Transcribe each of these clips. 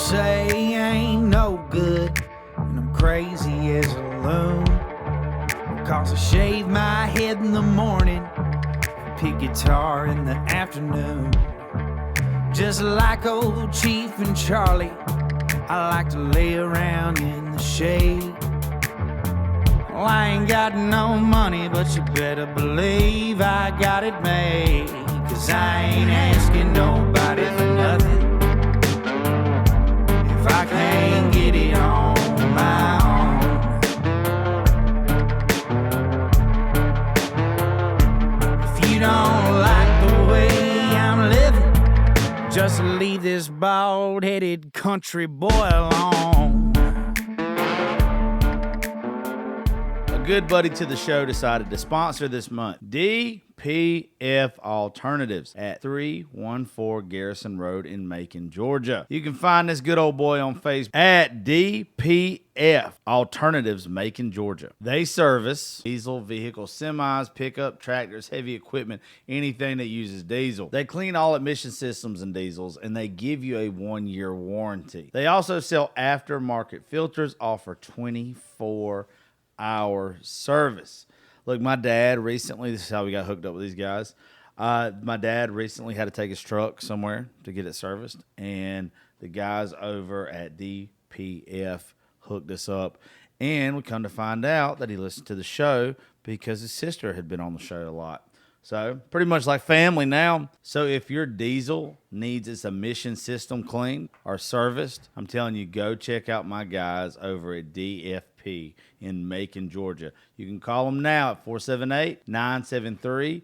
say I ain't no good, and I'm crazy as a loon. Cause I shave my head in the morning, pick guitar in the afternoon. Just like old Chief and Charlie, I like to lay around in the shade. Well, I ain't got no money, but you better believe I got it made. Cause I ain't asking nobody for nothing if I can't get it on my own. If you don't like the way I'm living, just leave this bald-headed country boy alone. A good buddy to the show decided to sponsor this month. DPF Alternatives at 314 Garrison Road in Macon, Georgia. You can find this good old boy on Facebook at DPF Alternatives, Macon, Georgia. They service diesel vehicles, semis, pickup, tractors, heavy equipment, anything that uses diesel. They clean all emission systems and diesels, and they give you a 1-year warranty. They also sell aftermarket filters, offer 24-hour service. Look, my dad recently, this is how we got hooked up with these guys. My dad recently had to take his truck somewhere to get it serviced, and the guys over at DPF hooked us up, and we come to find out that he listened to the show because his sister had been on the show a lot. So pretty much like family now. So if your diesel needs its emission system cleaned or serviced, I'm telling you, go check out my guys over at DFP in Macon, Georgia. You can call them now at 478-973-8502.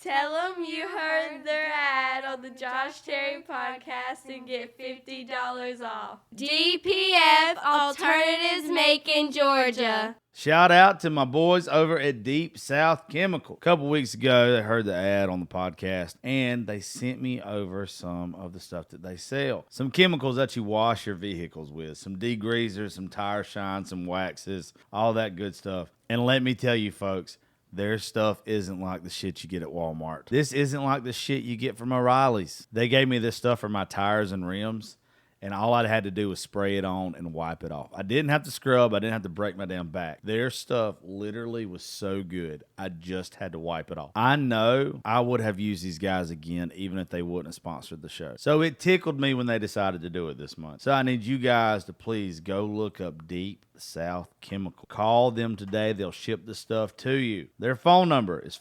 Tell them you heard their ad on the Josh Terry podcast and get $50 off. DPF Alternatives, Macon, Georgia. Shout out to my boys over at Deep South Chemical. A couple weeks ago, they heard the ad on the podcast, and they sent me over some of the stuff that they sell. Some chemicals that you wash your vehicles with, some degreasers, some tire shine, some waxes, all that good stuff. And let me tell you, folks, their stuff isn't like the shit you get at Walmart. This isn't like the shit you get from O'Reilly's. They gave me this stuff for my tires and rims, and all I had to do was spray it on and wipe it off. I didn't have to scrub. I didn't have to break my damn back. Their stuff literally was so good, I just had to wipe it off. I know I would have used these guys again even if they wouldn't have sponsored the show. So it tickled me when they decided to do it this month. So I need you guys to please go look up Deep South Chemical. Call them today. They'll ship the stuff to you. Their phone number is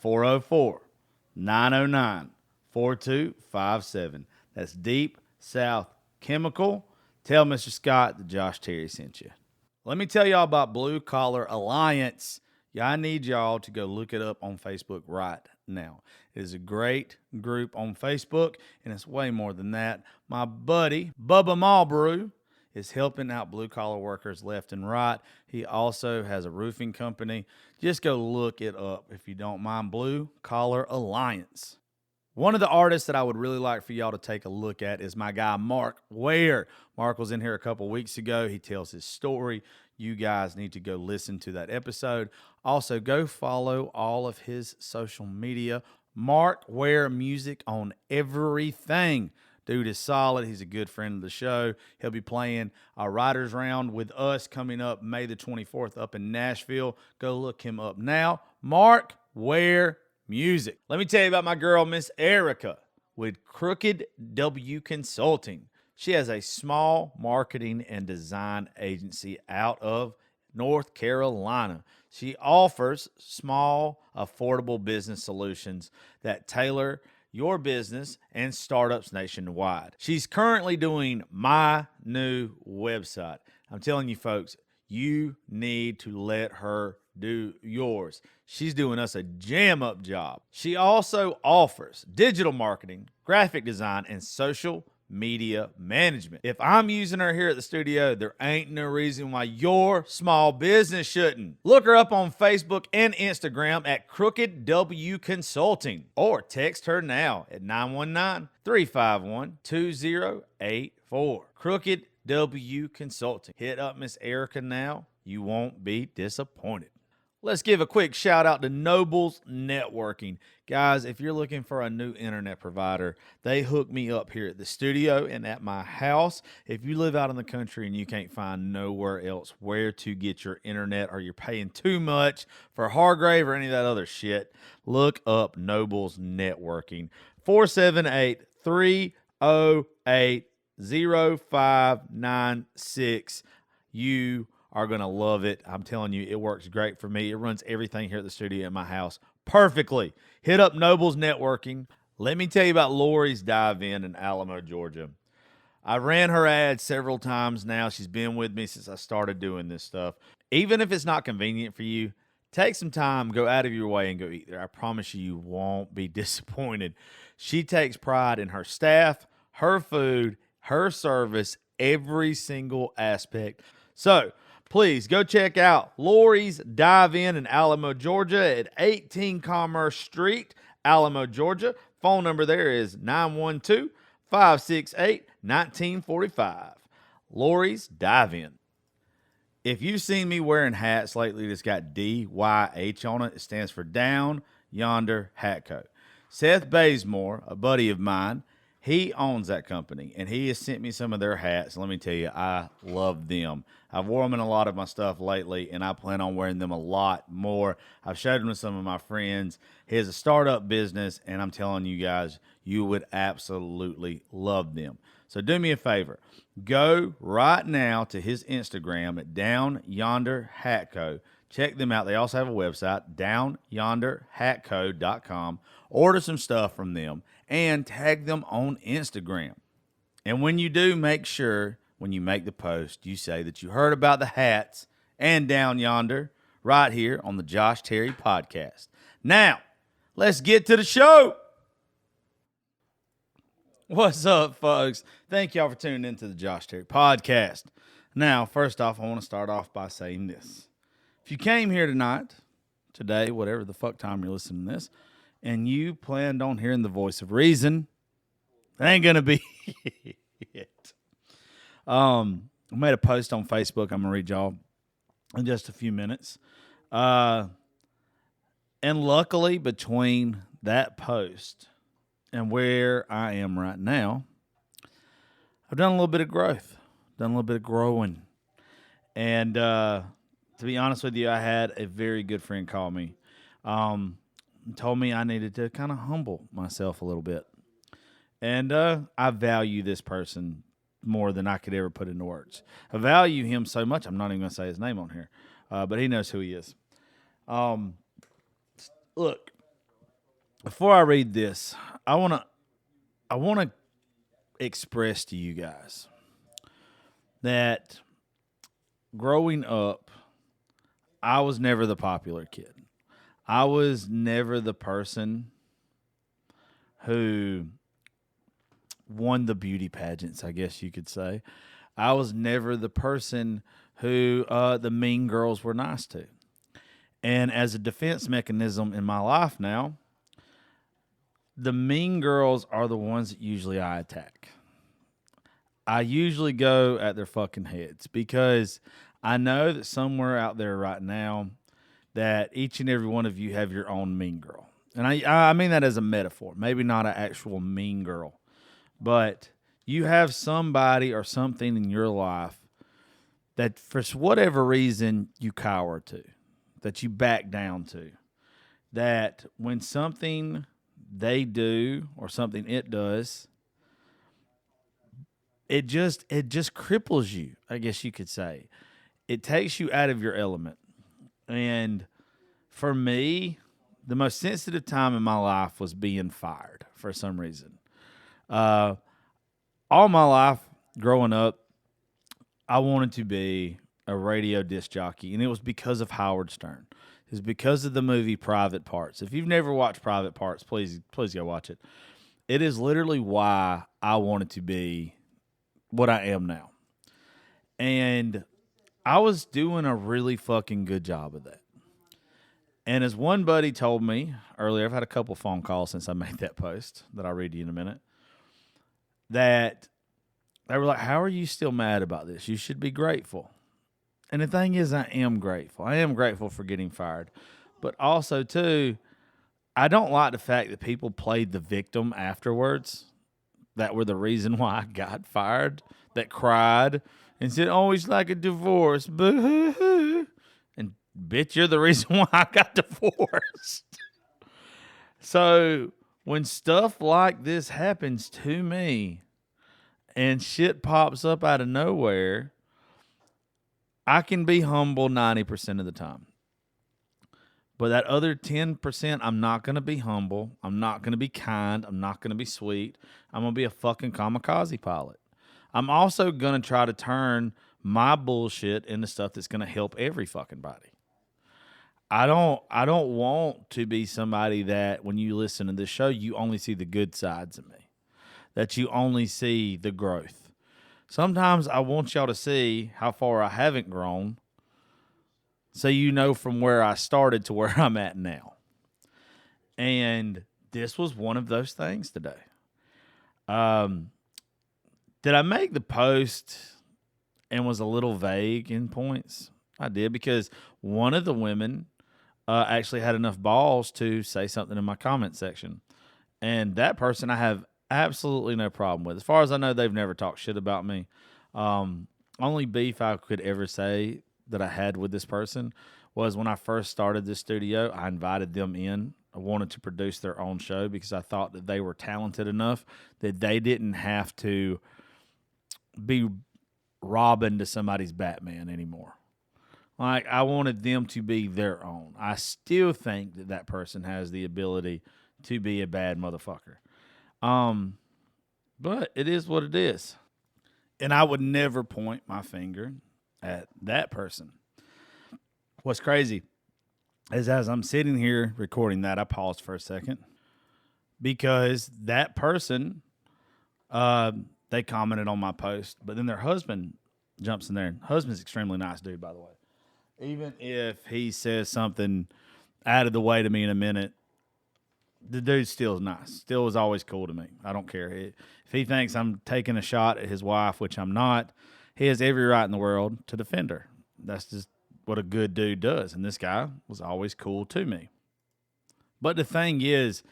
404-909-4257. That's Deep South Chemical. Tell Mr. Scott that Josh Terry sent you. Let me tell y'all about Blue Collar Alliance. Yeah, I need y'all to go look it up on Facebook right now. It is a great group on Facebook, and it's way more than that. My buddy, Bubba Malbrew, is helping out blue-collar workers left and right. He also has a roofing company. Just go look it up if you don't mind. Blue Collar Alliance. One of the artists that I would really like for y'all to take a look at is my guy, Mark Ware. Mark was in here a couple weeks ago. He tells his story. You guys need to go listen to that episode. Also, go follow all of his social media. Mark Ware Music on everything. Dude is solid. He's a good friend of the show. He'll be playing a writer's round with us coming up May the 24th up in Nashville. Go look him up now. Mark Ware Music. Let me tell you about my girl, Miss Erica, with Crooked W Consulting. She has a small marketing and design agency out of North Carolina. She offers small, affordable business solutions that tailor your business and startups nationwide. She's currently doing my new website. I'm telling you, folks, you need to let her do yours. She's doing us a jam-up job. She also offers digital marketing, graphic design, and social media management. If I'm using her here at the studio, there ain't no reason why your small business shouldn't. Look her up on Facebook and Instagram at Crooked W Consulting, or text her now at 919-351-2084. Crooked W Consulting. Hit up Miss Erica now. You won't be disappointed. Let's give a quick shout out to Nobles Networking. Guys, if you're looking for a new internet provider, they hook me up here at the studio and at my house. If you live out in the country and you can't find nowhere else where to get your internet, or you're paying too much for Hargrave or any of that other shit, look up Nobles Networking. 478-308-0596. You are going to love it. I'm telling you, it works great for me. It runs everything here at the studio at my house perfectly. Hit up Nobles Networking. Let me tell you about Lori's Dive-In in Alamo, Georgia. I ran her ad several times now. She's been with me since I started doing this stuff. Even if it's not convenient for you, take some time, go out of your way and go eat there. I promise you, you won't be disappointed. She takes pride in her staff, her food, her service, every single aspect. So, please go check out Lori's Dive-In in Alamo, Georgia at 18 Commerce Street, Alamo, Georgia. Phone number there is 912-568-1945. Lori's Dive-In. If you've seen me wearing hats lately that's got DYH on it, it stands for Down Yonder Hat Co. Seth Bazemore, a buddy of mine, he owns that company, and he has sent me some of their hats. Let me tell you, I love them. I've worn them in a lot of my stuff lately, and I plan on wearing them a lot more. I've showed them to some of my friends. He has a startup business, and I'm telling you guys, you would absolutely love them. So do me a favor. Go right now to his Instagram at Down Yonder Hat Co. Check them out. They also have a website, downyonderhatco.com. Order some stuff from them and tag them on Instagram. And when you do, make sure when you make the post, you say that you heard about the hats and Down Yonder right here on the Josh Terry Podcast. Now, let's get to the show. What's up, folks? Thank y'all for tuning into the Josh Terry Podcast. Now, first off, I want to start off by saying this. If you came here tonight, today, whatever the fuck time you're listening to this, and you planned on hearing the voice of reason, it ain't going to be it. I made a post on Facebook. I'm going to read y'all in just a few minutes. And luckily, between that post and where I am right now, I've done a little bit of growth, done a little bit of growing. And to be honest with you, I had a very good friend call me. Told me I needed to kind of humble myself a little bit. And I value this person more than I could ever put into words. I value him so much, I'm not even going to say his name on here. But he knows who he is. Look, before I read this, I want to express to you guys that growing up, I was never the popular kid. I was never the person who won the beauty pageants, I guess you could say. I was never the person who the mean girls were nice to. And as a defense mechanism in my life now, the mean girls are the ones that usually I attack. I usually go at their fucking heads because I know that somewhere out there right now that each and every one of you have your own mean girl. And I mean that as a metaphor, maybe not an actual mean girl, but you have somebody or something in your life that for whatever reason you cower to, that you back down to, that when something they do or something it does, it just cripples you, I guess you could say. It takes you out of your element. And for me, the most sensitive time in my life was being fired for some reason. All my life growing up, I wanted to be a radio disc jockey, and it was because of Howard Stern. It was because of the movie Private Parts. If you've never watched Private Parts, please go watch it. It is literally why I wanted to be what I am now. And I was doing a really fucking good job of that. And as one buddy told me earlier, I've had a couple phone calls since I made that post that I'll read to you in a minute, that they were like, how are you still mad about this? You should be grateful. And the thing is, I am grateful. I am grateful for getting fired. But also, too, I don't like the fact that people played the victim afterwards that were the reason why I got fired, that cried and said, oh, it's like a divorce. Boo-hoo-hoo. And, bitch, you're the reason why I got divorced. So when stuff like this happens to me and shit pops up out of nowhere, I can be humble 90% of the time. But that other 10%, I'm not going to be humble. I'm not going to be kind. I'm not going to be sweet. I'm going to be a fucking kamikaze pilot. I'm also going to try to turn my bullshit into stuff that's going to help every fucking body. I don't want to be somebody that when you listen to this show, you only see the good sides of me, that you only see the growth. Sometimes I want y'all to see how far I haven't grown so you know from where I started to where I'm at now. And this was one of those things today. Did I make the post and was a little vague in points? I did, because one of the women actually had enough balls to say something in my comment section. And that person I have absolutely no problem with. As far as I know, they've never talked shit about me. Only beef I could ever say that I had with this person was when I first started this studio, I invited them in. I wanted to produce their own show because I thought that they were talented enough that they didn't have to be Robin to somebody's Batman anymore. Like, I wanted them to be their own. I still think that that person has the ability to be a bad motherfucker. But it is what it is. And I would never point my finger at that person. What's crazy is as I'm sitting here recording that, I paused for a second because that person, they commented on my post, but then their husband jumps in there. And husband's extremely nice dude, by the way. Even if he says something out of the way to me in a minute, the dude still is nice. Still is always cool to me. I don't care. If he thinks I'm taking a shot at his wife, which I'm not, he has every right in the world to defend her. That's just what a good dude does. And this guy was always cool to me. But the thing is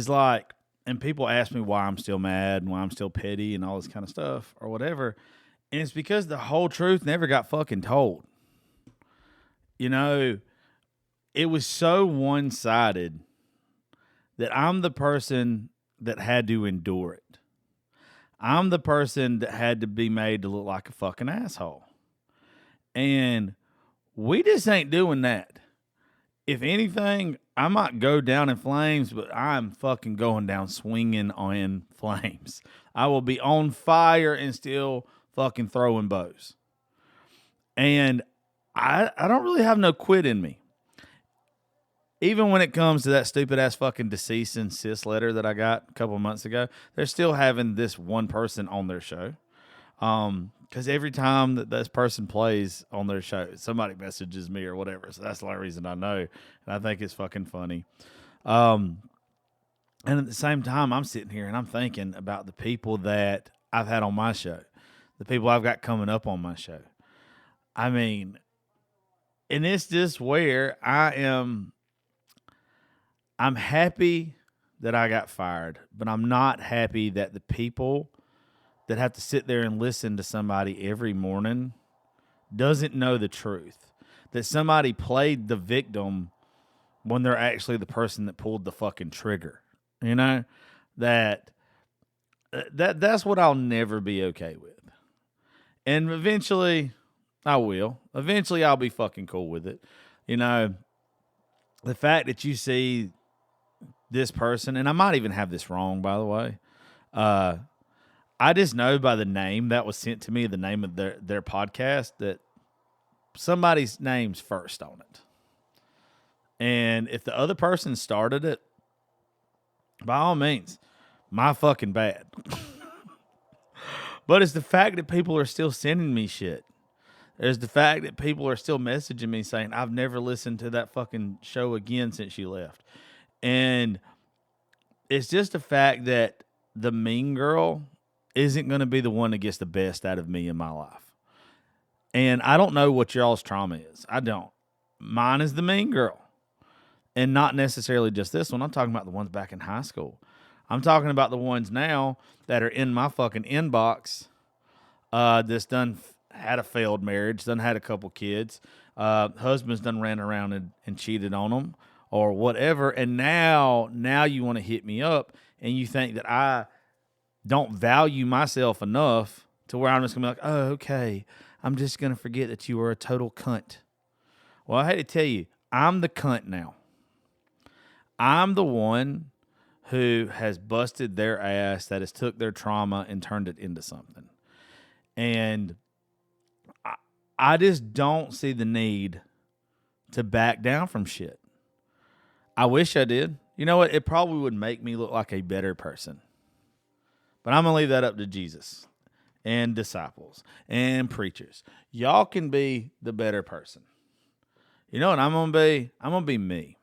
like, and people ask me why I'm still mad and why I'm still petty and all this kind of stuff or whatever. And it's because the whole truth never got fucking told. You know, it was so one-sided that I'm the person that had to endure it. I'm the person that had to be made to look like a fucking asshole. And we just ain't doing that. If anything, I might go down in flames, but I'm fucking going down swinging on flames. I will be on fire and still fucking throwing bows. And I don't really have no quit in me. Even when it comes to that stupid ass fucking deceased and sis letter that I got a couple of months ago, they're still having this one person on their show. Because every time that this person plays on their show, somebody messages me or whatever. So that's the only reason I know. And I think it's fucking funny. And at the same time, I'm sitting here and I'm thinking about the people that I've had on my show, the people I've got coming up on my show. I mean, and it's just where I'm happy that I got fired, but I'm not happy that the people that have to sit there and listen to somebody every morning doesn't know the truth. That somebody played the victim when they're actually the person that pulled the fucking trigger. You know? That's what I'll never be okay with. And eventually I will. Eventually I'll be fucking cool with it. You know, the fact that you see this person, and I might even have this wrong, by the way. I just know by the name that was sent to me, the name of their podcast, that somebody's name's first on it. And if the other person started it, by all means, my fucking bad. But it's the fact that people are still sending me shit. There's the fact that people are still messaging me saying, I've never listened to that fucking show again since you left. And it's just the fact that the mean girl isn't going to be the one that gets the best out of me in my life. And I don't know what y'all's trauma is. I don't. Mine is the mean girl. And not necessarily just this one. I'm talking about the ones back in high school. I'm talking about the ones now that are in my fucking inbox that's done had a failed marriage, done had a couple kids, husbands done ran around and cheated on them or whatever. And now you want to hit me up and you think that I don't value myself enough to where I'm just going to be like, oh, okay, I'm just going to forget that you were a total cunt. Well, I hate to tell you, I'm the cunt now. I'm the one who has busted their ass, that has took their trauma and turned it into something. And I just don't see the need to back down from shit. I wish I did. You know what? It probably would make me look like a better person. But I'm going to leave that up to Jesus and disciples and preachers. Y'all can be the better person. You know what I'm going to be? I'm going to be me.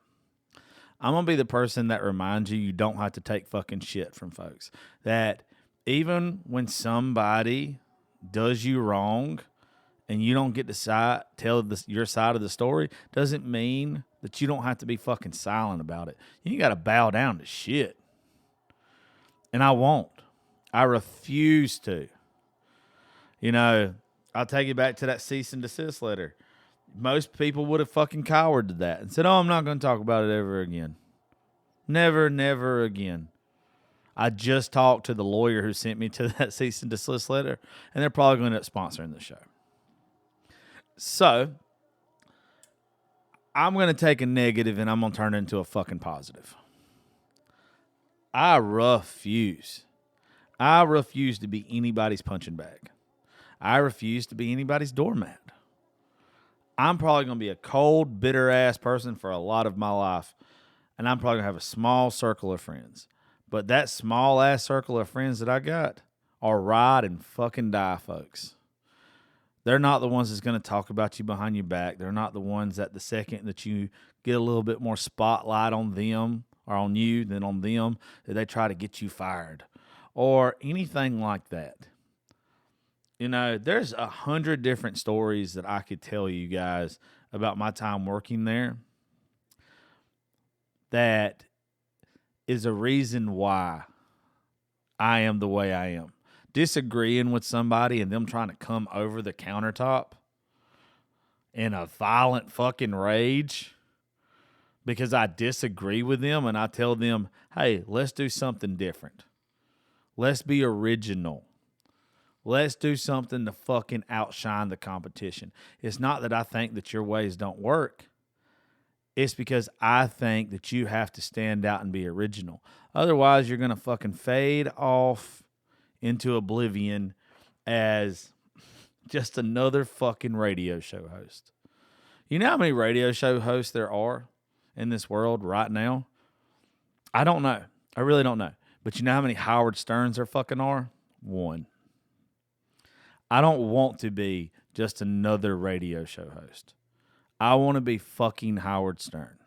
I'm going to be the person that reminds you don't have to take fucking shit from folks. That even when somebody does you wrong and you don't get to tell your side of the story, doesn't mean that you don't have to be fucking silent about it. You got to bow down to shit. And I won't. I refuse to. You know, I'll take you back to that cease and desist letter. Most people would have fucking cowered to that and said, oh, I'm not going to talk about it ever again. Never again. I just talked to the lawyer who sent me to that cease and desist letter, and they're probably going to end up sponsoring the show. So, I'm going to take a negative and I'm going to turn it into a fucking positive. I refuse to be anybody's punching bag. I refuse to be anybody's doormat. I'm probably going to be a cold, bitter-ass person for a lot of my life, and I'm probably going to have a small circle of friends. But that small-ass circle of friends that I got are ride and fucking die, folks. They're not the ones that's going to talk about you behind your back. They're not the ones that the second that you get a little bit more spotlight on them or on you than on them, that they try to get you fired or anything like that. You know, there's 100 different stories that I could tell you guys about my time working there that is a reason why I am the way I am. Disagreeing with somebody and them trying to come over the countertop in a violent fucking rage because I disagree with them and I tell them, hey, let's do something different. Let's be original. Let's do something to fucking outshine the competition. It's not that I think that your ways don't work. It's because I think that you have to stand out and be original. Otherwise, you're going to fucking fade off into oblivion as just another fucking radio show host. You know how many radio show hosts there are in this world right now? I don't know. I really don't know. But you know how many Howard Sterns there fucking are? One. I don't want to be just another radio show host. I want to be fucking Howard Stern.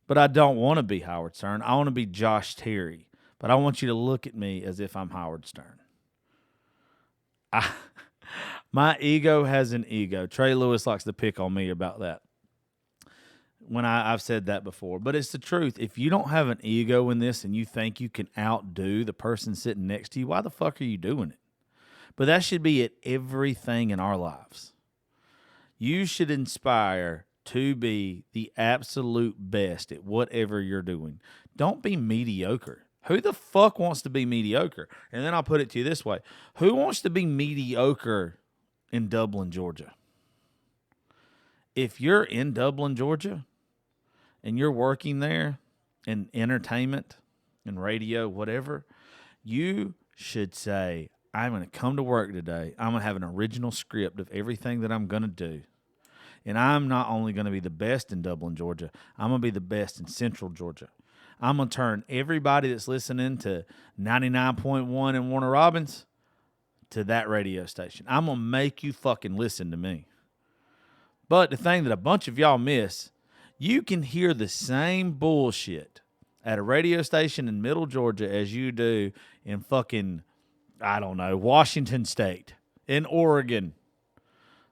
But I don't want to be Howard Stern. I want to be Josh Terry. But I want you to look at me as if I'm Howard Stern. My ego has an ego. Trey Lewis likes to pick on me about that when I've said that before. But it's the truth. If you don't have an ego in this and you think you can outdo the person sitting next to you, why the fuck are you doing it? But that should be at everything in our lives. You should inspire to be the absolute best at whatever you're doing. Don't be mediocre. Who the fuck wants to be mediocre? And then I'll put it to you this way. Who wants to be mediocre in Dublin, Georgia? If you're in Dublin, Georgia, and you're working there in entertainment and radio, whatever, you should say, I'm going to come to work today. I'm going to have an original script of everything that I'm going to do. And I'm not only going to be the best in Dublin, Georgia, I'm going to be the best in Central Georgia. I'm going to turn everybody that's listening to 99.1 in Warner Robins to that radio station. I'm going to make you fucking listen to me. But the thing that a bunch of y'all miss, you can hear the same bullshit at a radio station in Middle Georgia as you do in fucking, I don't know, Washington State, in Oregon.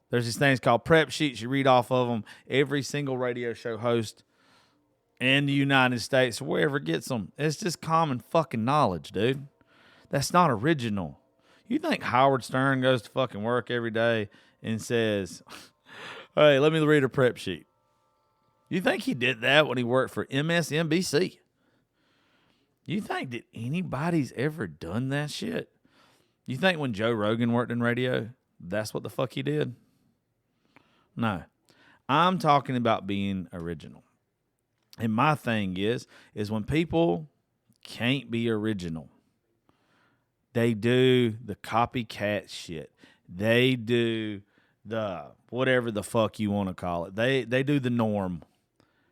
There's these things called prep sheets. You read off of them. Every single radio show host in the United States, or wherever gets them. It's just common fucking knowledge, dude. That's not original. You think Howard Stern goes to fucking work every day and says, hey, let me read a prep sheet? You think he did that when he worked for MSNBC? You think that anybody's ever done that shit? You think when Joe Rogan worked in radio, that's what the fuck he did? No. I'm talking about being original. And my thing is when people can't be original, they do the copycat shit. They do the whatever the fuck you want to call it. They do the norm.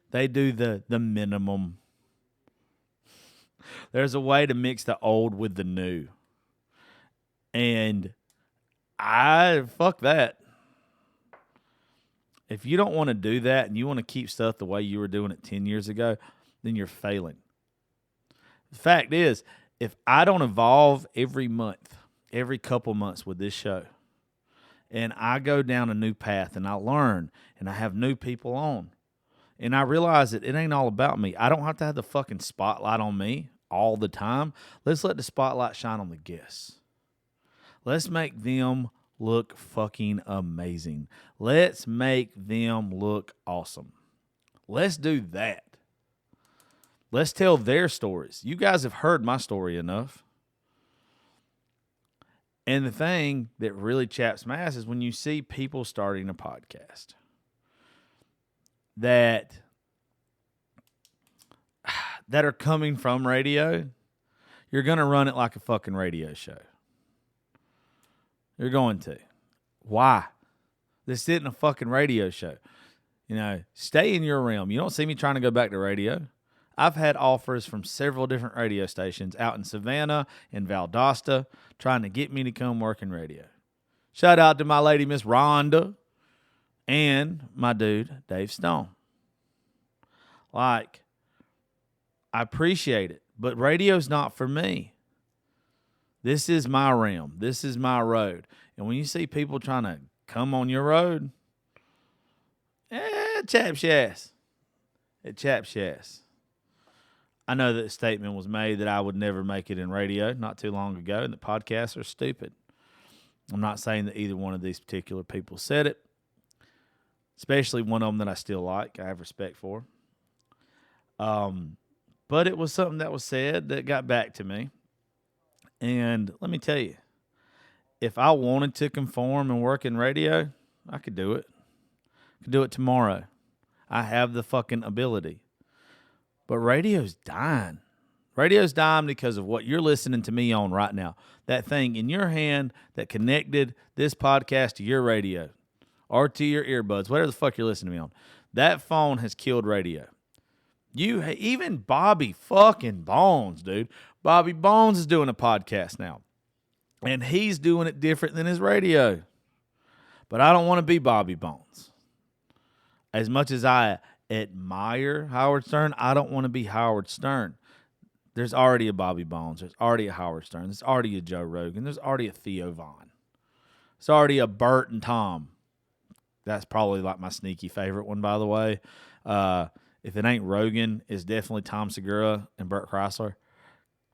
They do the minimum. There's a way to mix the old with the new. And fuck that. If you don't want to do that and you want to keep stuff the way you were doing it 10 years ago, then you're failing. The fact is, if I don't evolve every month, every couple months with this show, and I go down a new path and I learn and I have new people on, and I realize that it ain't all about me. I don't have to have the fucking spotlight on me all the time. Let's let the spotlight shine on the guests. Let's make them look fucking amazing. Let's make them look awesome. Let's do that. Let's tell their stories. You guys have heard my story enough. And the thing that really chaps my ass is when you see people starting a podcast that are coming from radio, you're going to run it like a fucking radio show. You're going to. Why? This isn't a fucking radio show. You know, stay in your realm. You don't see me trying to go back to radio. I've had offers from several different radio stations out in Savannah and Valdosta trying to get me to come work in radio. Shout out to my lady, Miss Rhonda, and my dude, Dave Stone. Like, I appreciate it, but radio's not for me. This is my realm. This is my road. And when you see people trying to come on your road, it chaps your ass. It chaps your ass. I know that a statement was made that I would never make it in radio not too long ago, and that podcasts are stupid. I'm not saying that either one of these particular people said it, especially one of them that I still like, I have respect for. But it was something that was said that got back to me. And let me tell you, if I wanted to conform and work in radio, I could do it. I could do it tomorrow. I have the fucking ability. But radio's dying. Radio's dying because of what you're listening to me on right now. That thing in your hand that connected this podcast to your radio or to your earbuds, whatever the fuck you're listening to me on. That phone has killed radio. Even Bobby fucking Bones, dude. Bobby Bones is doing a podcast now. And he's doing it different than his radio. But I don't want to be Bobby Bones. As much as I admire Howard Stern, I don't want to be Howard Stern. There's already a Bobby Bones. There's already a Howard Stern. There's already a Joe Rogan. There's already a Theo Vaughn. There's already a Bert and Tom. That's probably like my sneaky favorite one, by the way. If it ain't Rogan, it's definitely Tom Segura and Bert Kreischer.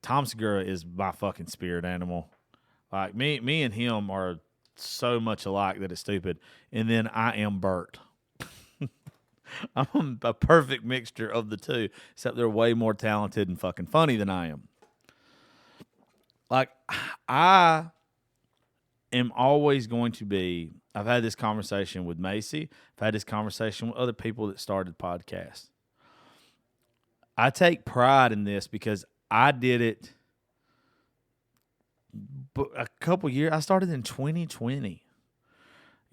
Tom Segura is my fucking spirit animal. Like, me and him are so much alike that it's stupid. And then I am Bert. I'm a perfect mixture of the two, except they're way more talented and fucking funny than I am. Like, I am always going to be, I've had this conversation with Macy. I've had this conversation with other people that started podcasts. I take pride in this because I did it a couple years. I started in 2020.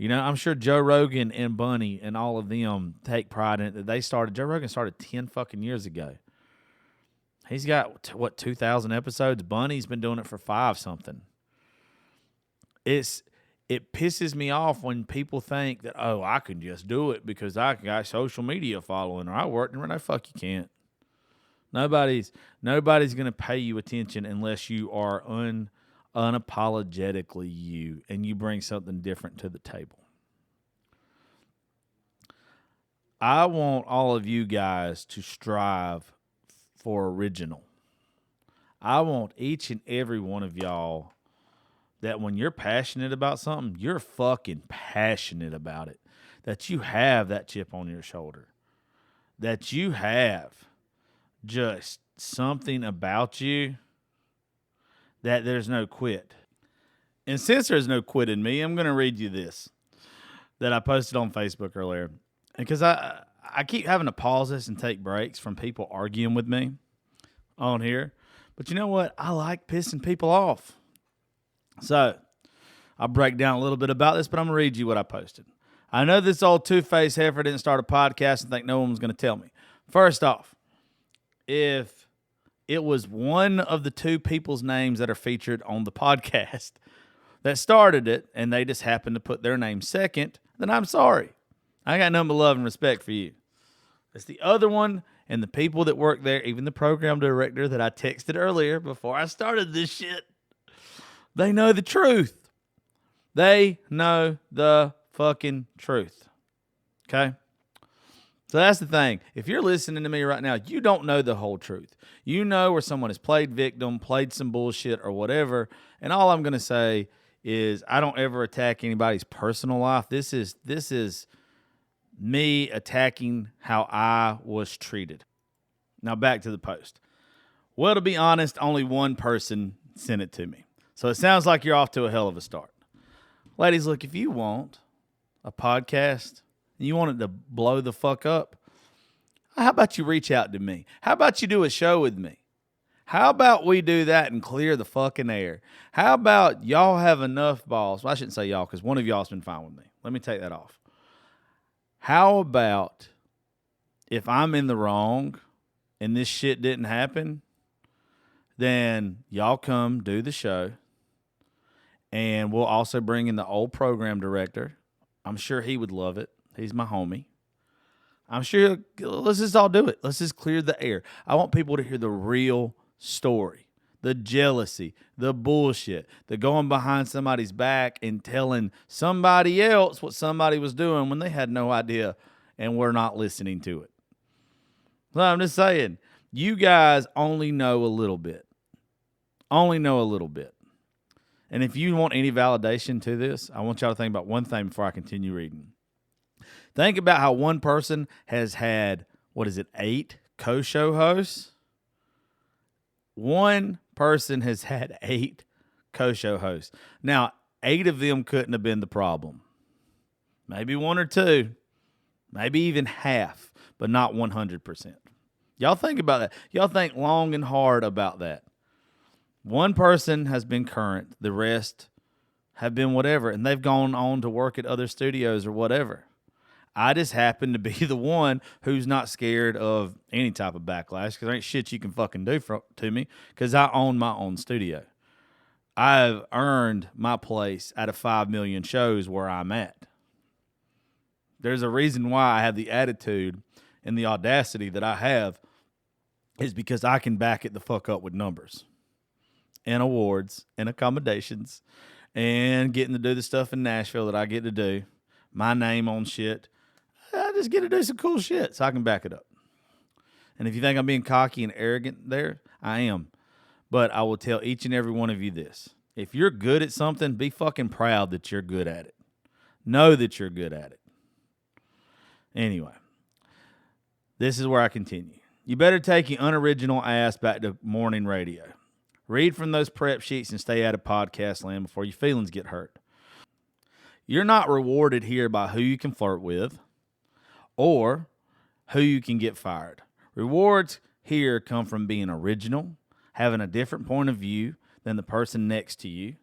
You know, I'm sure Joe Rogan and Bunny and all of them take pride in it. That they started. Joe Rogan started 10 fucking years ago. He's got, 2,000 episodes? Bunny's been doing it for 5-something. It pisses me off when people think that, oh, I can just do it because I got social media following or I work. No, fuck, you can't. Nobody's going to pay you attention unless you are unapologetically you and you bring something different to the table. I want all of you guys to strive for original. I want each and every one of y'all that when you're passionate about something, you're fucking passionate about it. That you have that chip on your shoulder. That you have just something about you that there's no quit. And since there's no quit in me, I'm going to read you this that I posted on Facebook earlier. Because I keep having to pause this and take breaks from people arguing with me on here. But you know what? I like pissing people off. So I'll break down a little bit about this, but I'm going to read you what I posted. I know this old two-faced heifer didn't start a podcast and think no one was going to tell me. First off, if it was one of the two people's names that are featured on the podcast that started it and they just happened to put their name second, then I'm sorry. I got nothing but love and respect for you. It's the other one and the people that work there, even the program director that I texted earlier before I started this shit. They know the truth. They know the fucking truth. Okay? So that's the thing. If you're listening to me right now, you don't know the whole truth. You know where someone has played victim, played some bullshit or whatever. And all I'm going to say is I don't ever attack anybody's personal life. This is me attacking how I was treated. Now back to the post. Well, to be honest, only one person sent it to me. So it sounds like you're off to a hell of a start. Ladies, look, if you want a podcast and you want it to blow the fuck up, how about you reach out to me? How about you do a show with me? How about we do that and clear the fucking air? How about y'all have enough balls? Well, I shouldn't say y'all because one of y'all's been fine with me. Let me take that off. How about if I'm in the wrong and this shit didn't happen, then y'all come do the show and we'll also bring in the old program director. I'm sure he would love it. He's my homie. I'm sure, let's just all do it. Let's just clear the air. I want people to hear the real story, the jealousy, the bullshit, the going behind somebody's back and telling somebody else what somebody was doing when they had no idea and we're not listening to it. So I'm just saying, you guys only know a little bit. Only know a little bit. And if you want any validation to this, I want y'all to think about one thing before I continue reading. Think about how one person has had, 8 co-show hosts? One person has had 8 co-show hosts. Now, 8 of them couldn't have been the problem. Maybe 1 or 2. Maybe even half, but not 100%. Y'all think about that. Y'all think long and hard about that. One person has been current. The rest have been whatever, and they've gone on to work at other studios or whatever. I just happen to be the one who's not scared of any type of backlash because there ain't shit you can fucking do to me because I own my own studio. I've earned my place out of 5 million shows where I'm at. There's a reason why I have the attitude and the audacity that I have is because I can back it the fuck up with numbers and awards and accommodations and getting to do the stuff in Nashville that I get to do. My name on shit. I just get to do some cool shit so I can back it up. And if you think I'm being cocky and arrogant there, I am. But I will tell each and every one of you this. If you're good at something, be fucking proud that you're good at it. Know that you're good at it. Anyway, this is where I continue. You better take your unoriginal ass back to morning radio. Read from those prep sheets and stay out of podcast land before your feelings get hurt. You're not rewarded here by who you can flirt with or who you can get fired. Rewards here come from being original, having a different point of view than the person next to you,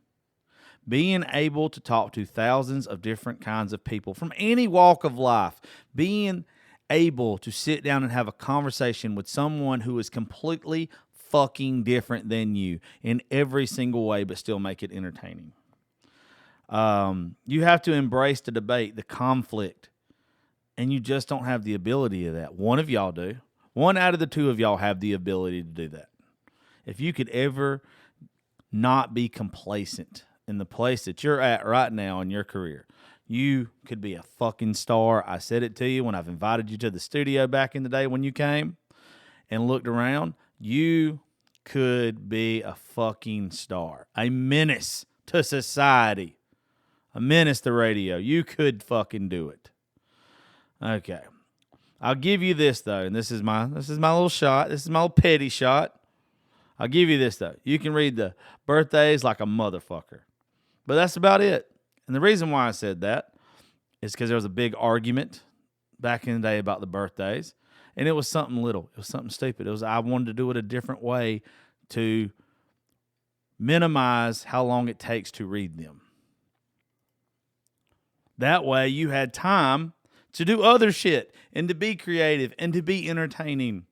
being able to talk to thousands of different kinds of people from any walk of life, being able to sit down and have a conversation with someone who is completely fucking different than you in every single way, but still make it entertaining. You have to embrace the debate, the conflict, and you just don't have the ability of that. One of y'all do. One out of the two of y'all have the ability to do that. If you could ever not be complacent in the place that you're at right now in your career, You could be a fucking star. I said it to you when I've invited you to the studio back in the day when you came and looked around. You could be a fucking star, a menace to society, a menace to radio. You could fucking do it. Okay. I'll give you this though, and this is my little shot. This is my little petty shot. I'll give you this though. You can read the birthdays like a motherfucker. But that's about it. And the reason why I said that is because there was a big argument back in the day about the birthdays. And it was something little. It was something stupid. I wanted to do it a different way to minimize how long it takes to read them. That way you had time to do other shit and to be creative and to be entertaining.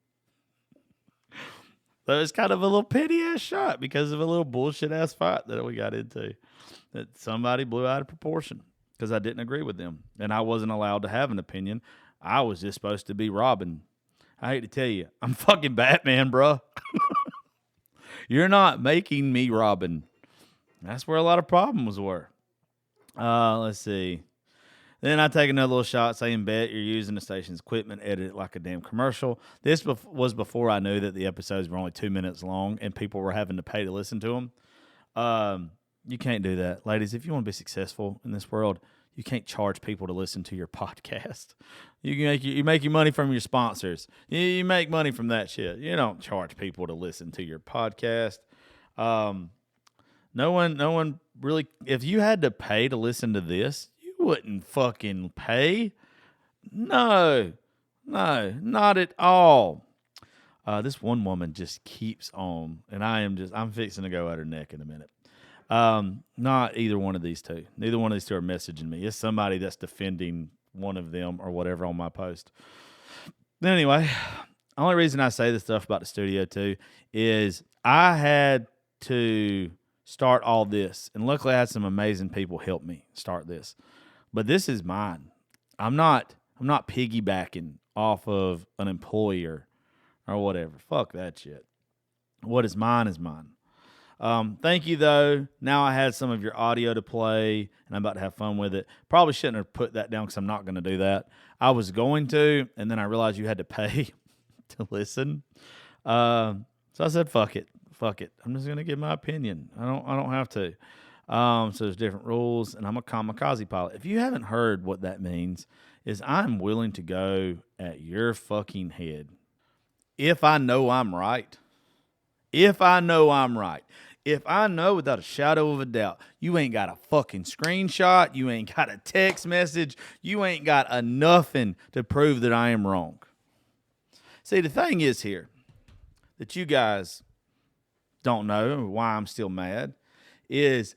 So it's kind of a little petty-ass shot because of a little bullshit-ass fight that we got into that somebody blew out of proportion because I didn't agree with them. And I wasn't allowed to have an opinion. I was just supposed to be Robin. I hate to tell you, I'm fucking Batman, bro. You're not making me Robin. That's where a lot of problems were. Let's see. Then I take another little shot saying, bet you're using the station's equipment, edit it like a damn commercial. This was before I knew that the episodes were only 2 minutes long and people were having to pay to listen to them. You can't do that. Ladies, if you want to be successful in this world, you can't charge people to listen to your podcast. You make your money from your sponsors. You make money from that shit. You don't charge people to listen to your podcast. No one really, if you had to pay to listen to this, you wouldn't fucking pay. No, not at all. This one woman just keeps on, and I'm fixing to go at her neck in a minute. Not either one of these two. Neither one of these two are messaging me. It's somebody that's defending one of them or whatever on my post. Anyway, the only reason I say this stuff about the studio too is I had to start all this, and luckily I had some amazing people help me start this. But this is mine. I'm not piggybacking off of an employer or whatever. Fuck that shit. What is mine is mine. Thank you, though. Now I had some of your audio to play, and I'm about to have fun with it. Probably shouldn't have put that down because I'm not going to do that. I was going to, and then I realized you had to pay to listen. So I said, fuck it. I'm just going to give my opinion. I don't have to. So there's different rules, and I'm a kamikaze pilot. If you haven't heard what that means, is I'm willing to go at your fucking head. If I know I'm right. If I know without a shadow of a doubt, you ain't got a fucking screenshot, you ain't got a text message, you ain't got a nothing to prove that I am wrong. See, the thing is here that you guys don't know why I'm still mad is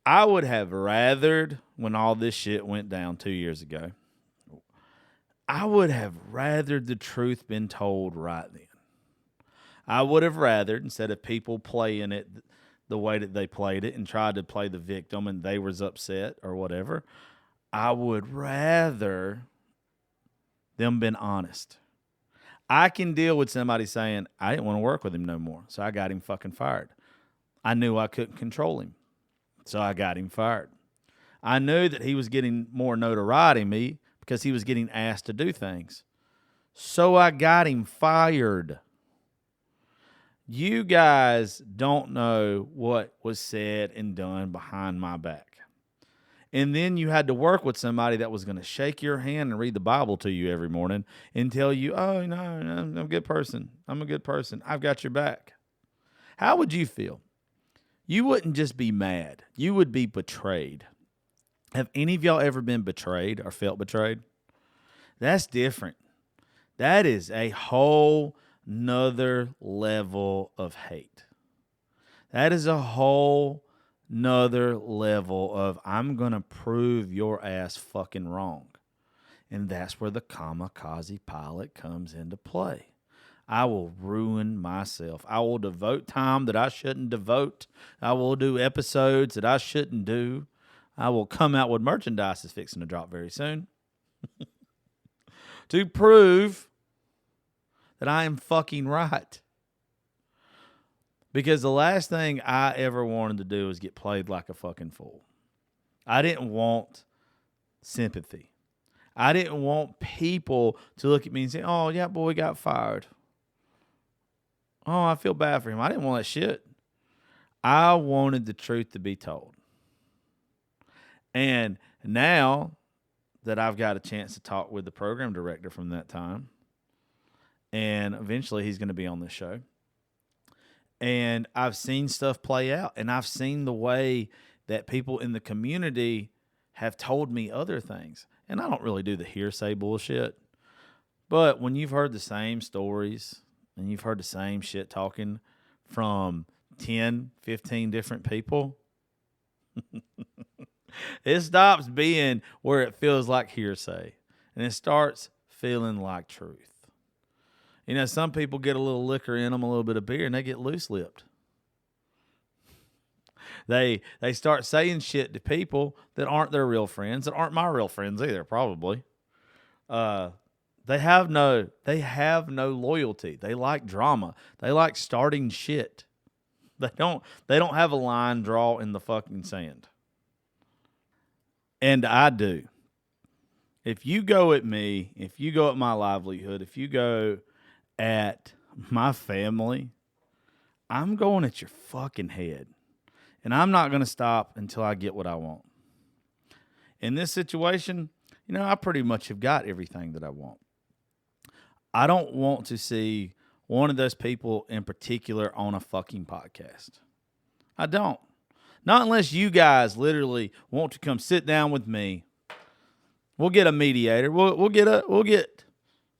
I would have rathered when all this shit went down 2 years ago. I would have rathered the truth been told right then. I would have rathered, instead of people playing it the way that they played it and tried to play the victim and they was upset or whatever, I would rather them been honest. I can deal with somebody saying, I didn't want to work with him no more, so I got him fucking fired. I knew I couldn't control him, so I got him fired. I knew that he was getting more notoriety than me because he was getting asked to do things, so I got him fired. You guys don't know what was said and done behind my back. And then you had to work with somebody that was going to shake your hand and read the Bible to you every morning and tell you, oh, no, I'm a good person. I've got your back. How would you feel? You wouldn't just be mad. You would be betrayed. Have any of y'all ever been betrayed or felt betrayed? That's different. That is a whole nother level of hate. That is a whole nother level of I'm going to prove your ass fucking wrong. And that's where the kamikaze pilot comes into play. I will ruin myself. I will devote time that I shouldn't devote. I will do episodes that I shouldn't do. I will come out with merchandise that's fixing to drop very soon to prove that I am fucking right. Because the last thing I ever wanted to do was get played like a fucking fool. I didn't want sympathy. I didn't want people to look at me and say, oh, yeah, boy got fired. Oh, I feel bad for him. I didn't want that shit. I wanted the truth to be told. And now that I've got a chance to talk with the program director from that time, and eventually he's going to be on this show, and I've seen stuff play out, and I've seen the way that people in the community have told me other things. And I don't really do the hearsay bullshit, but when you've heard the same stories and you've heard the same shit talking from 10, 15 different people, it stops being where it feels like hearsay and it starts feeling like truth. You know, some people get a little liquor in them, a little bit of beer, and they get loose-lipped. They start saying shit to people that aren't their real friends, that aren't my real friends either, probably. They have no loyalty. They like drama. They like starting shit. They don't have a line draw in the fucking sand. And I do. If you go at me, if you go at my livelihood, if you go at my family, I'm going at your fucking head. And I'm not going to stop until I get what I want. In this situation, you know, I pretty much have got everything that I want. I don't want to see one of those people in particular on a fucking podcast. I don't. Not unless you guys literally want to come sit down with me. We'll get a mediator. We'll get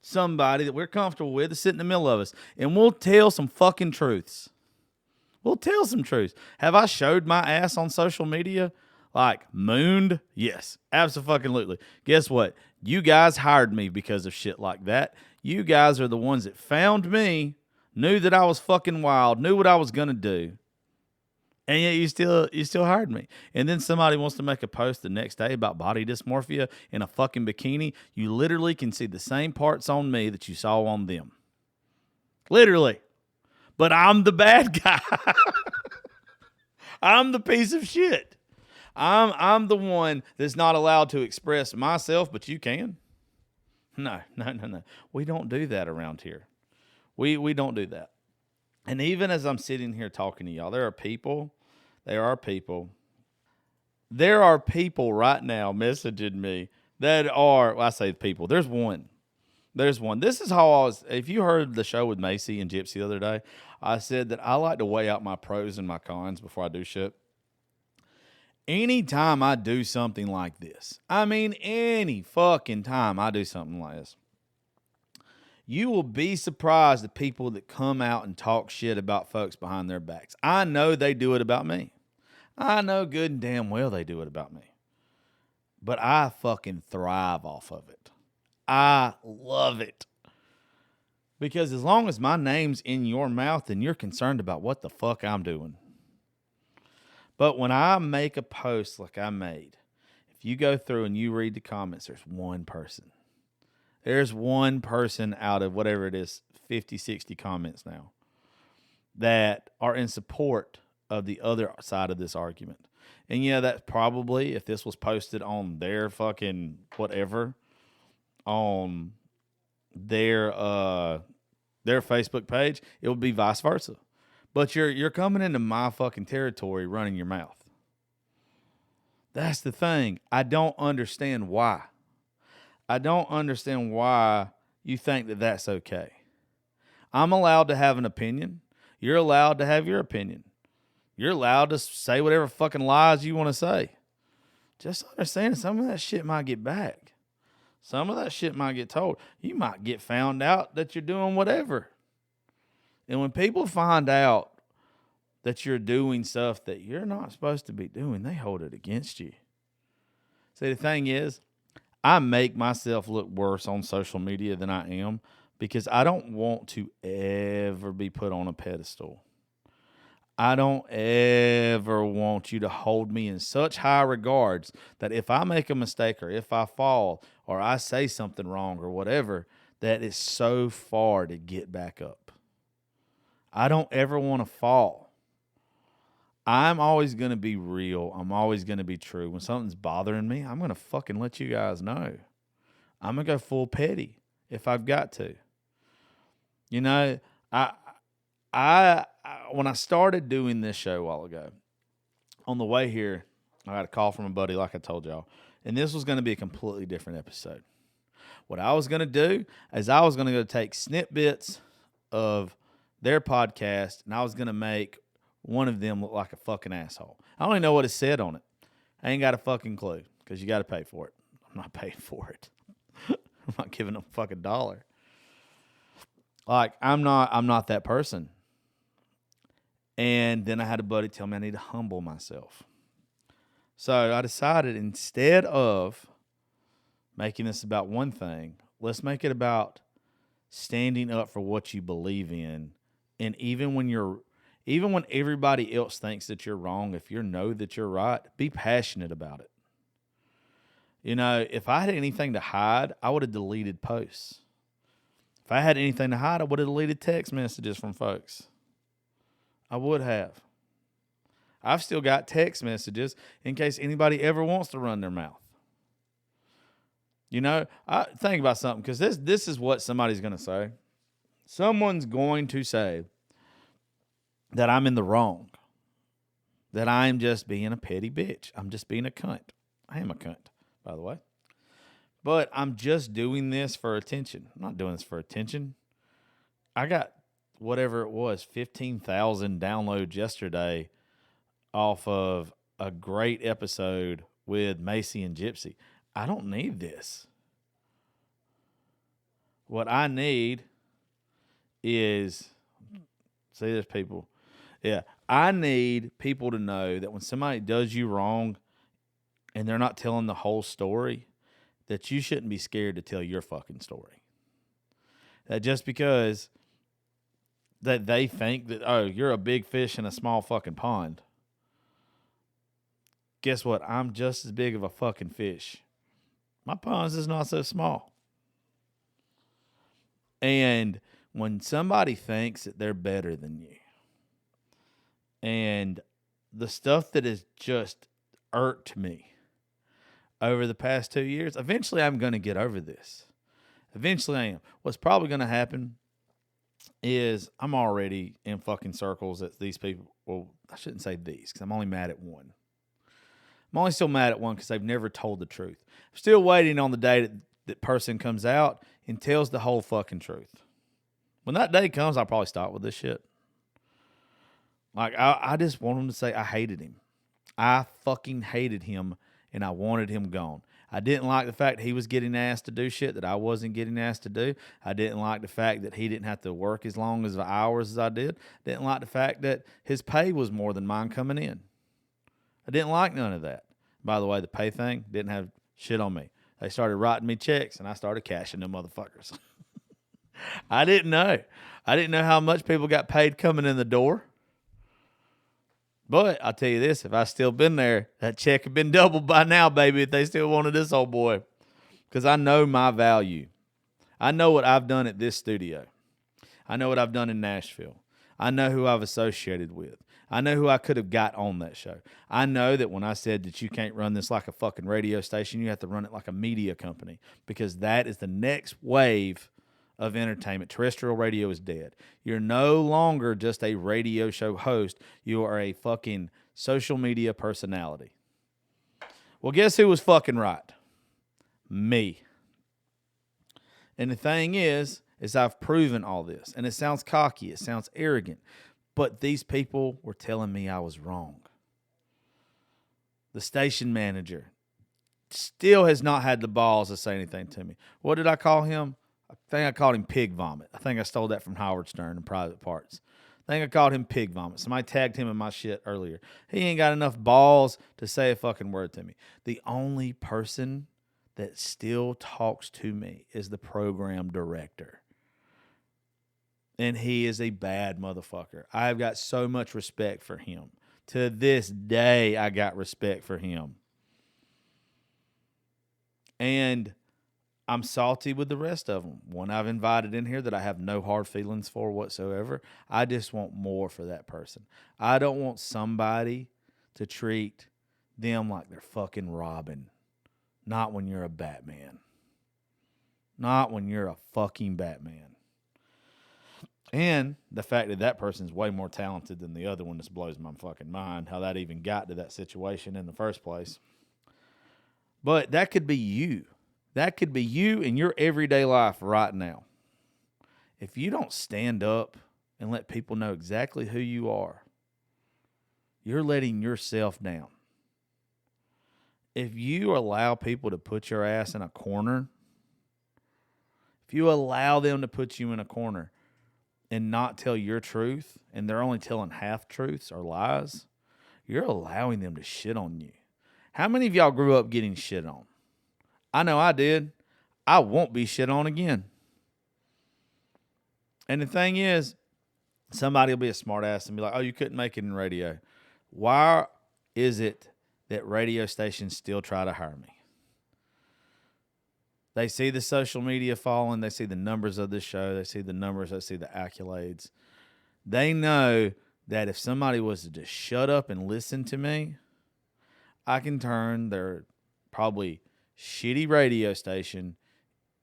somebody that we're comfortable with to sit in the middle of us, and we'll tell some fucking truths. We'll tell some truths. Have I showed my ass on social media? Like, mooned? Yes, absolutely. Guess what? You guys hired me because of shit like that. You guys are the ones that found me, knew that I was fucking wild, knew what I was going to do. And yet you still hired me. And then somebody wants to make a post the next day about body dysmorphia in a fucking bikini. You literally can see the same parts on me that you saw on them. Literally. But I'm the bad guy. I'm the piece of shit. I'm the one that's not allowed to express myself, but you can. No. We don't do that around here. We don't do that. And even as I'm sitting here talking to y'all, there are people right now messaging me that are, well, I say people, there's one. This is how I was, if you heard the show with Macy and Gypsy the other day, I said that I like to weigh out my pros and my cons before I do shit. Anytime I do something like this, I mean any fucking time I do something like this, you will be surprised the people that come out and talk shit about folks behind their backs. I know they do it about me. I know good and damn well they do it about me. But I fucking thrive off of it. I love it. Because as long as my name's in your mouth, then you're concerned about what the fuck I'm doing. But when I make a post like I made, if you go through and you read the comments, there's one person. There's one person out of whatever it is, 50, 60 comments now, that are in support of the other side of this argument. And yeah, that's probably, if this was posted on their fucking whatever, on their Facebook page, it would be vice versa. But you're coming into my fucking territory running your mouth. That's the thing. I don't understand why. I don't understand why you think that that's okay. I'm allowed to have an opinion. You're allowed to have your opinion. You're allowed to say whatever fucking lies you want to say. Just understand some of that shit might get back. Some of that shit might get told. You might get found out that you're doing whatever. And when people find out that you're doing stuff that you're not supposed to be doing, they hold it against you. See, the thing is, I make myself look worse on social media than I am because I don't want to ever be put on a pedestal. I don't ever want you to hold me in such high regards that if I make a mistake or if I fall or I say something wrong or whatever, that it's so far to get back up. I don't ever want to fall. I'm always going to be real. I'm always going to be true. When something's bothering me, I'm going to fucking let you guys know. I'm going to go full petty if I've got to. You know, I when I started doing this show a while ago, on the way here, I got a call from a buddy, like I told y'all, and this was going to be a completely different episode. What I was going to do is I was going to go take snippets of their podcast, and I was going to make one of them look like a fucking asshole. I don't even know what it said on it. I ain't got a fucking clue because you got to pay for it. I'm not paying for it. I'm not giving them a fucking dollar. Like, I'm not that person. And then I had a buddy tell me I need to humble myself. So I decided instead of making this about one thing, let's make it about standing up for what you believe in. And even when everybody else thinks that you're wrong, if you know that you're right, be passionate about it. You know, if I had anything to hide, I would have deleted posts. If I had anything to hide, I would have deleted text messages from folks. I would have. I've still got text messages in case anybody ever wants to run their mouth. You know, I think about something, because this is what somebody's going to say. Someone's going to say that I'm in the wrong, that I'm just being a petty bitch. I'm just being a cunt. I am a cunt, by the way. But I'm just doing this for attention. I'm not doing this for attention. I got whatever it was, 15,000 downloads yesterday off of a great episode with Macy and Gypsy. I don't need this. What I need is, see, there's people. Yeah, I need people to know that when somebody does you wrong and they're not telling the whole story, that you shouldn't be scared to tell your fucking story. That just because that they think that, oh, you're a big fish in a small fucking pond. Guess what? I'm just as big of a fucking fish. My pond's is not so small. And when somebody thinks that they're better than you, and the stuff that has just irked me over the past 2 years, eventually I'm going to get over this. Eventually I am. What's probably going to happen is I'm already in fucking circles that these people, well, I shouldn't say these, because I'm only mad at one. I'm only still mad at one because they've never told the truth. I'm still waiting on the day that person comes out and tells the whole fucking truth. When that day comes, I'll probably stop with this shit. Like, I just want him to say I hated him. I fucking hated him, and I wanted him gone. I didn't like the fact that he was getting asked to do shit that I wasn't getting asked to do. I didn't like the fact that he didn't have to work as long as the hours as I did. Didn't like the fact that his pay was more than mine coming in. I didn't like none of that. By the way, the pay thing didn't have shit on me. They started writing me checks, and I started cashing them motherfuckers. I didn't know. I didn't know how much people got paid coming in the door. But I'll tell you this, if I still been there, that check had been doubled by now, baby, if they still wanted this old boy. Because I know my value. I know what I've done at this studio. I know what I've done in Nashville. I know who I've associated with. I know who I could have got on that show. I know that when I said that you can't run this like a fucking radio station, you have to run it like a media company, because that is the next wave of entertainment. Terrestrial radio is dead. You're no longer just a radio show host. You are a fucking social media personality. Well, guess who was fucking right? Me. And the thing is I've proven all this. And it sounds cocky. It sounds arrogant. But these people were telling me I was wrong. The station manager still has not had the balls to say anything to me. What did I call him? I think I called him pig vomit. I think I stole that from Howard Stern in Private Parts. I think I called him pig vomit. Somebody tagged him in my shit earlier. He ain't got enough balls to say a fucking word to me. The only person that still talks to me is the program director. And he is a bad motherfucker. I've got so much respect for him. To this day, I got respect for him. And I'm salty with the rest of them. One I've invited in here that I have no hard feelings for whatsoever. I just want more for that person. I don't want somebody to treat them like they're fucking Robin. Not when you're a Batman. Not when you're a fucking Batman. And the fact that that person's way more talented than the other one just blows my fucking mind. How that even got to that situation in the first place. But that could be you. That could be you in your everyday life right now. If you don't stand up and let people know exactly who you are, you're letting yourself down. If you allow people to put your ass in a corner, if you allow them to put you in a corner and not tell your truth, and they're only telling half-truths or lies, you're allowing them to shit on you. How many of y'all grew up getting shit on? I know I did. I won't be shit on again. And the thing is, somebody will be a smart ass and be like, oh, you couldn't make it in radio. Why is it that radio stations still try to hire me? They see the social media falling. They see the numbers of this show. They see the numbers. They see the accolades. They know that if somebody was to just shut up and listen to me, I can turn their probably shitty radio station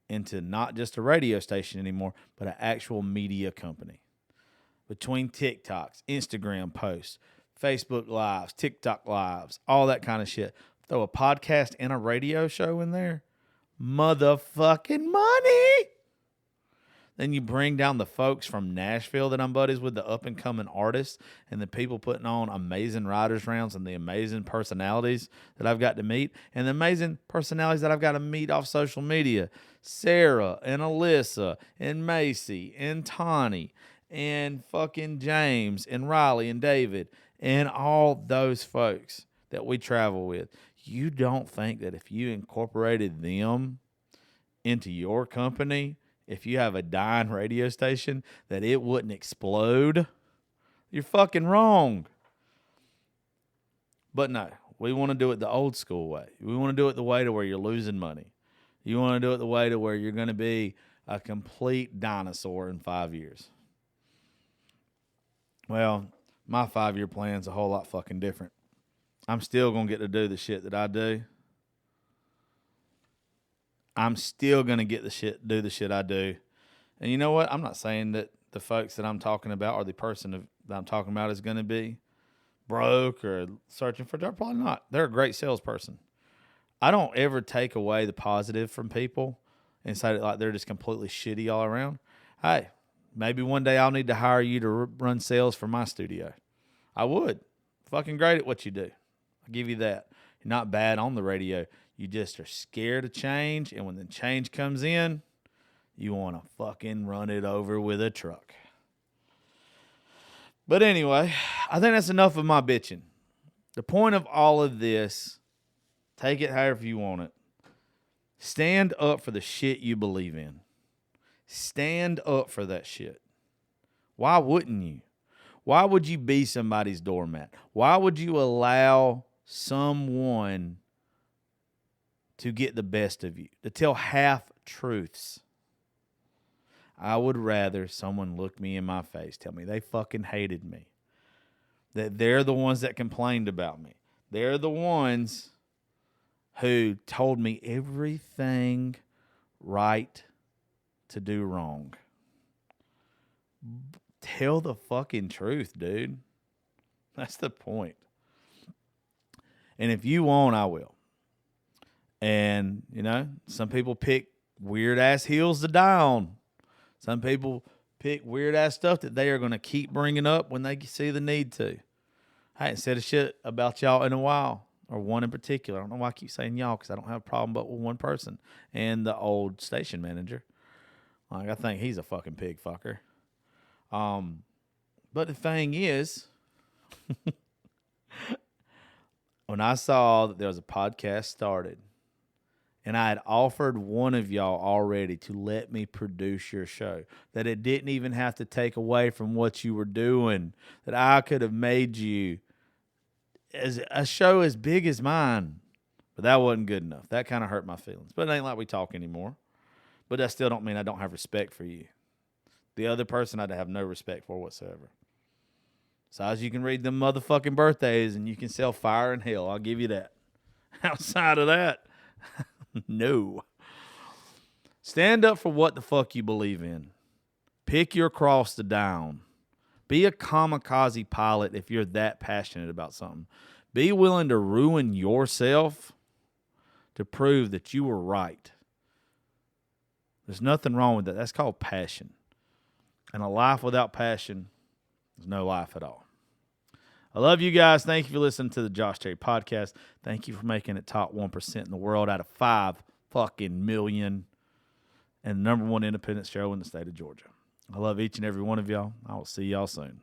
into not just a radio station anymore, but an actual media company. Between TikToks, Instagram posts, Facebook Lives, TikTok Lives, all that kind of shit. Throw a podcast and a radio show in there. Motherfucking money. Then you bring down the folks from Nashville that I'm buddies with, the up-and-coming artists, and the people putting on amazing writers' rounds and the amazing personalities that I've got to meet, and the amazing personalities that I've got to meet off social media. Sarah and Alyssa and Macy and Tawny and fucking James and Riley and David and all those folks that we travel with. You don't think that if you incorporated them into your company, if you have a dying radio station, that it wouldn't explode? You're fucking wrong. But no, we want to do it the old school way. We want to do it the way to where you're losing money. You want to do it the way to where you're going to be a complete dinosaur in 5 years. Well, my 5-year plan's a whole lot fucking different. I'm still going to get to do the shit that I do. I'm still going to do the shit I do. And you know what? I'm not saying that the folks that I'm talking about or the person that I'm talking about is going to be broke or searching for a job. Probably not. They're a great salesperson. I don't ever take away the positive from people and say that like they're just completely shitty all around. Hey, maybe one day I'll need to hire you to run sales for my studio. I would. Fucking great at what you do. I'll give you that. You're not bad on the radio. You just are scared of change, and when the change comes in, you want to fucking run it over with a truck. But anyway, I think that's enough of my bitching. The point of all of this, take it however you want it. Stand up for the shit you believe in. Stand up for that shit. Why wouldn't you? Why would you be somebody's doormat? Why would you allow someone to get the best of you, to tell half-truths? I would rather someone look me in my face, tell me they fucking hated me, that they're the ones that complained about me. They're the ones who told me everything right to do wrong. Tell the fucking truth, dude. That's the point. And if you won't, I will. And, you know, some people pick weird-ass hills to die on. Some people pick weird-ass stuff that they are going to keep bringing up when they see the need to. I ain't said a shit about y'all in a while, or one in particular. I don't know why I keep saying y'all, because I don't have a problem but with one person, and the old station manager. Like, I think he's a fucking pig fucker. But the thing is, when I saw that there was a podcast started, and I had offered one of y'all already to let me produce your show, that it didn't even have to take away from what you were doing, that I could have made you as a show as big as mine. But that wasn't good enough. That kind of hurt my feelings. But it ain't like we talk anymore. But that still don't mean I don't have respect for you. The other person I'd have no respect for whatsoever. Besides, you can read them motherfucking birthdays and you can sell fire and hell. I'll give you that. Outside of that, no. Stand up for what the fuck you believe in. Pick your cross to down. Be a kamikaze pilot if you're that passionate about something. Be willing to ruin yourself to prove that you were right. There's nothing wrong with that. That's called passion. And a life without passion is no life at all. I love you guys. Thank you for listening to the Josh Terry Podcast. Thank you for making it top 1% in the world out of 5 fucking million. And the #1 independent show in the state of Georgia. I love each and every one of y'all. I will see y'all soon.